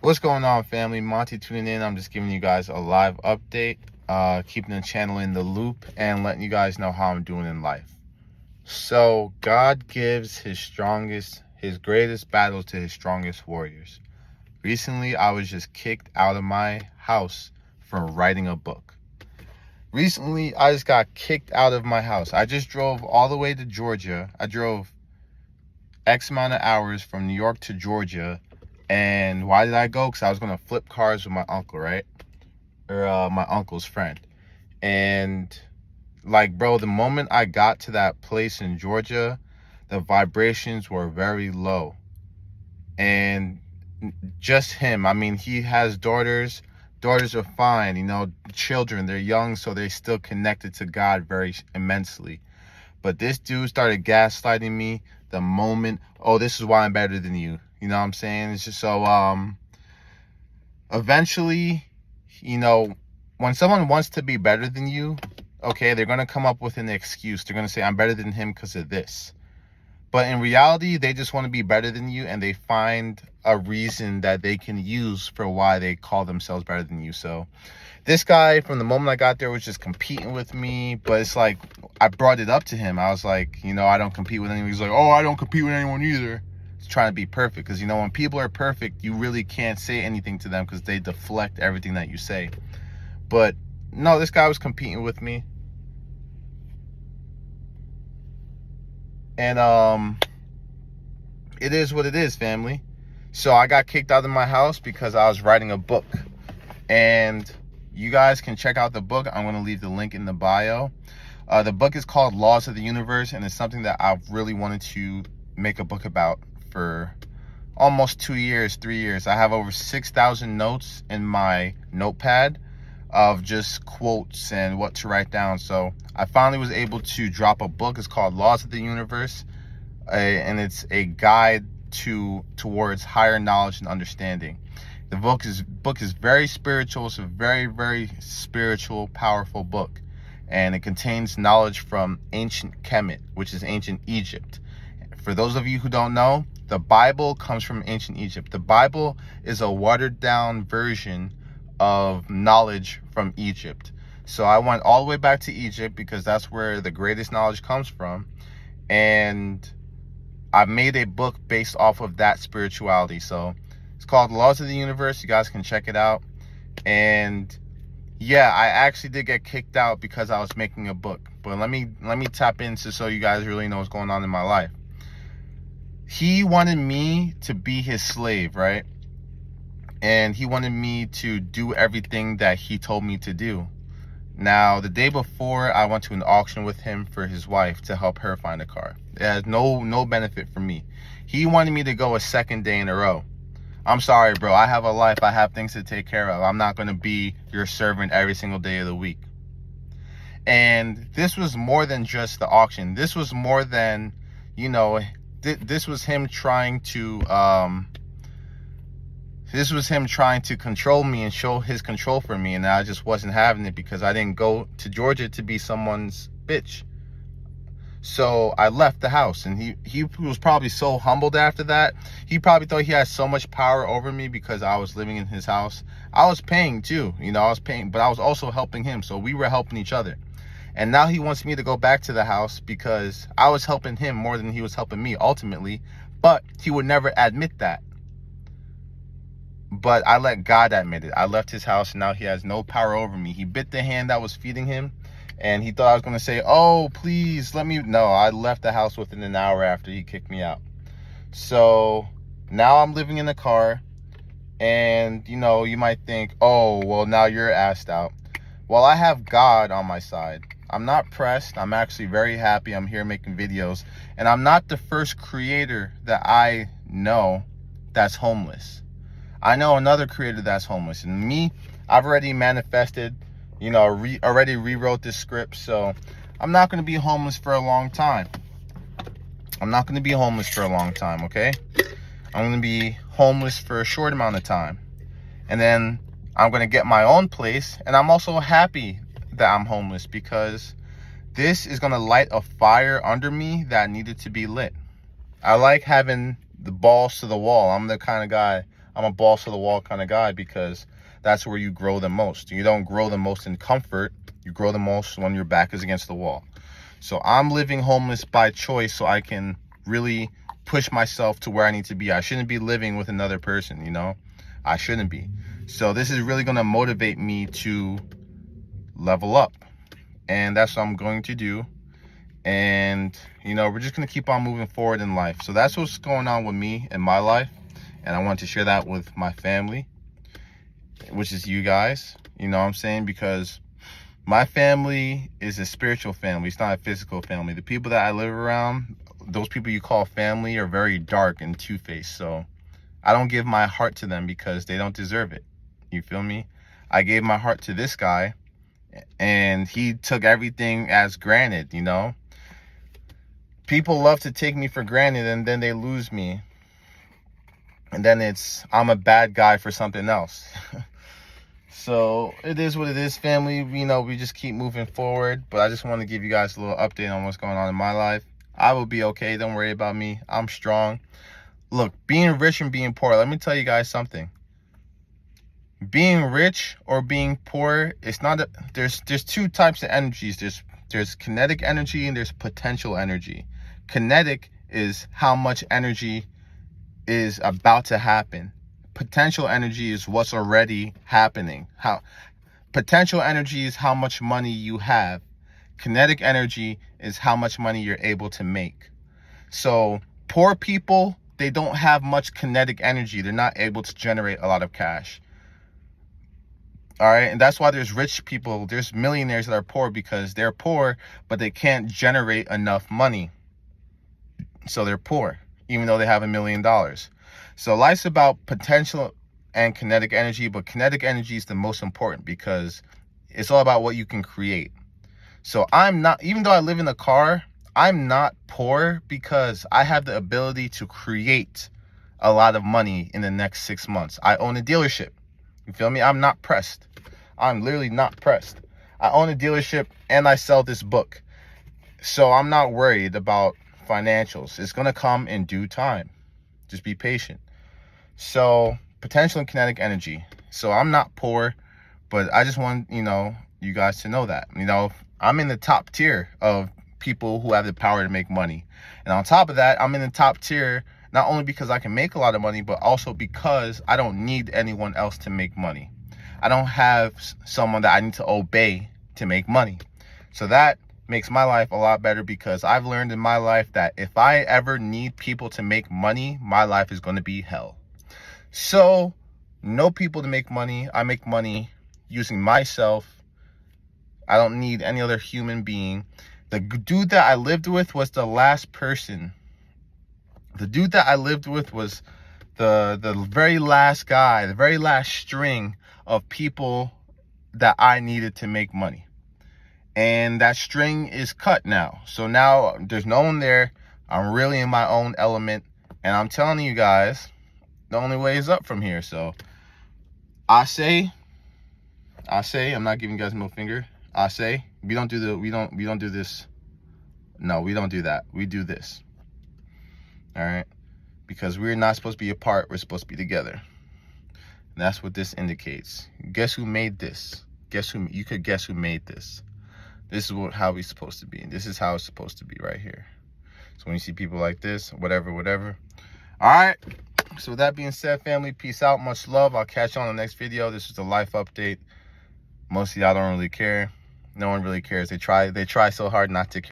What's going on, family? Monty tuning in. I'm just giving you guys a live update, keeping the channel in the loop and letting you guys know how I'm doing in life. So God gives his greatest battles to his strongest warriors. Recently, I was just kicked out of my house for writing a book. Recently, I just got kicked out of my house. I just drove all the way to Georgia. I drove X amount of hours from New York to Georgia. And why did I go? Because I was going to flip cars with my uncle, right? Or my uncle's friend. And like, bro, the moment I got to that place in Georgia, the vibrations were very low. And just him, I mean, he has daughters. Daughters are fine, children, they're young, so they're still connected to God very immensely. But this dude started gaslighting me the moment, oh, this is why I'm better than you. You know what I'm saying? It's just so, eventually, when someone wants to be better than you, okay, they're going to come up with an excuse. They're going to say, I'm better than him because of this. But in reality, they just want to be better than you, and they find a reason that they can use for why they call themselves better than you. So this guy, from the moment I got there, was just competing with me. But it's like, I brought it up to him. I was like, I don't compete with anyone. He's like, oh, I don't compete with anyone either. He's trying to be perfect. Because, when people are perfect, you really can't say anything to them because they deflect everything that you say. But no, this guy was competing with me. And it is what it is, family. So I got kicked out of my house because I was writing a book. And you guys can check out the book. I'm going to leave the link in the bio. The book is called Laws of the Universe, and it's something that I've really wanted to make a book about for almost 2 years, 3 years. I have over 6,000 notes in my notepad of just quotes and what to write down. So I finally was able to drop a book. It's called Laws of the Universe, and it's a guide towards higher knowledge and understanding. The book is very spiritual. It's a very, very spiritual, powerful book, and it contains knowledge from ancient Kemet, which is ancient Egypt. For those of you who don't know, the Bible comes from ancient Egypt. The Bible is a watered down version of knowledge from Egypt. So I went all the way back to Egypt because that's where the greatest knowledge comes from. And I've made a book based off of that spirituality. So it's called Laws of the Universe. You guys can check it out. And yeah, I actually did get kicked out because I was making a book. But let me tap into so you guys really know what's going on in my life. He wanted me to be his slave, right? And he wanted me to do everything that he told me to do. Now, the day before, I went to an auction with him for his wife to help her find a car. It has no benefit for me. He wanted me to go a second day in a row. I'm sorry, bro. I have a life. I have things to take care of. I'm not going to be your servant every single day of the week. And this was more than just the auction. This was more than, this was him trying to, control me and show his control for me. And I just wasn't having it because I didn't go to Georgia to be someone's bitch. So I left the house, and he was probably so humbled after that. He probably thought he had so much power over me because I was living in his house. I was paying too, I was paying, but I was also helping him. So we were helping each other. And now he wants me to go back to the house because I was helping him more than he was helping me ultimately. But he would never admit that. But I let God admit it. I left his house, and now he has no power over me. He bit the hand that was feeding him, and he thought I was going to say, oh, please let me. No, I left the house within an hour after he kicked me out. So now I'm living in the car, and, you might think, oh, well, now you're assed out. Well, I have God on my side. I'm not pressed. I'm actually very happy. I'm here making videos, and I'm not the first creator that I know that's homeless. I know another creator that's homeless, and me, I've already manifested, already rewrote this script. So I'm not going to be homeless for a long time. Okay? I'm going to be homeless for a short amount of time. And then I'm going to get my own place. And I'm also happy that I'm homeless because this is going to light a fire under me that needed to be lit. I like having the balls to the wall. I'm the kind of guy, I'm a balls to the wall kind of guy, because that's where you grow the most. You don't grow the most in comfort. You grow the most when your back is against the wall. So I'm living homeless by choice, so I can really push myself to where I need to be. I shouldn't be living with another person, you know? I shouldn't be. So this is really going to motivate me to level up. And that's what I'm going to do. And, you know, we're just going to keep on moving forward in life. So that's what's going on with me in my life. And I want to share that with my family, which is you guys. You know what I'm saying? Because my family is a spiritual family. It's not a physical family. The people that I live around, those people you call family, are very dark and two-faced. So I don't give my heart to them because they don't deserve it. You feel me? I gave my heart to this guy, and he took everything as granted, you know? People love to take me for granted, and then they lose me. And then I'm a bad guy for something else. So it is what it is, family. You know, we just keep moving forward. But I just want to give you guys a little update on what's going on in my life. I will be okay. Don't worry about me. I'm strong. Look, being rich and being poor, let me tell you guys something. Being rich or being poor, it's not there's two types of energies. There's kinetic energy and there's potential energy. Kinetic is how much energy is about to happen. Potential energy is what's already happening. Potential energy is how much money you have. Kinetic energy is how much money you're able to make. So poor people, they don't have much kinetic energy. They're not able to generate a lot of cash. All right. And that's why there's rich people. There's millionaires that are poor because they're poor, but they can't generate enough money. So they're poor, even though they have $1 million. So life's about potential and kinetic energy, but kinetic energy is the most important because it's all about what you can create. So I'm not, even though I live in a car, I'm not poor because I have the ability to create a lot of money in the next 6 months. I own a dealership. You feel me? I'm not pressed. I'm literally not pressed. I own a dealership and I sell this book. So I'm not worried about financials. It's going to come in due time. Just be patient. So potential and kinetic energy. So I'm not poor, but I just want, you know, you guys to know that, you know, I'm in the top tier of people who have the power to make money. And on top of that, I'm in the top tier, not only because I can make a lot of money, but also because I don't need anyone else to make money. I don't have someone that I need to obey to make money. So that makes my life a lot better because I've learned in my life that if I ever need people to make money, my life is going to be hell. So no people to make money. I make money using myself. I don't need any other human being. The dude that I lived with was the last person. The dude that I lived with was the very last guy, the very last string of people that I needed to make money. And that string is cut now. So now there's no one there. I'm really in my own element. And I'm telling you guys, the only way is up from here. So I say, I'm not giving you guys no finger. I say, we don't do this. No, we don't do that. We do this. All right. Because we're not supposed to be apart. We're supposed to be together. And that's what this indicates. Guess who made this? You could guess who made this. This is how we're supposed to be. And this is how it's supposed to be right here. So when you see people like this, whatever. All right. So with that being said, family, peace out. Much love. I'll catch you on the next video. This is the life update. Most of y'all don't really care. No one really cares. They try so hard not to care.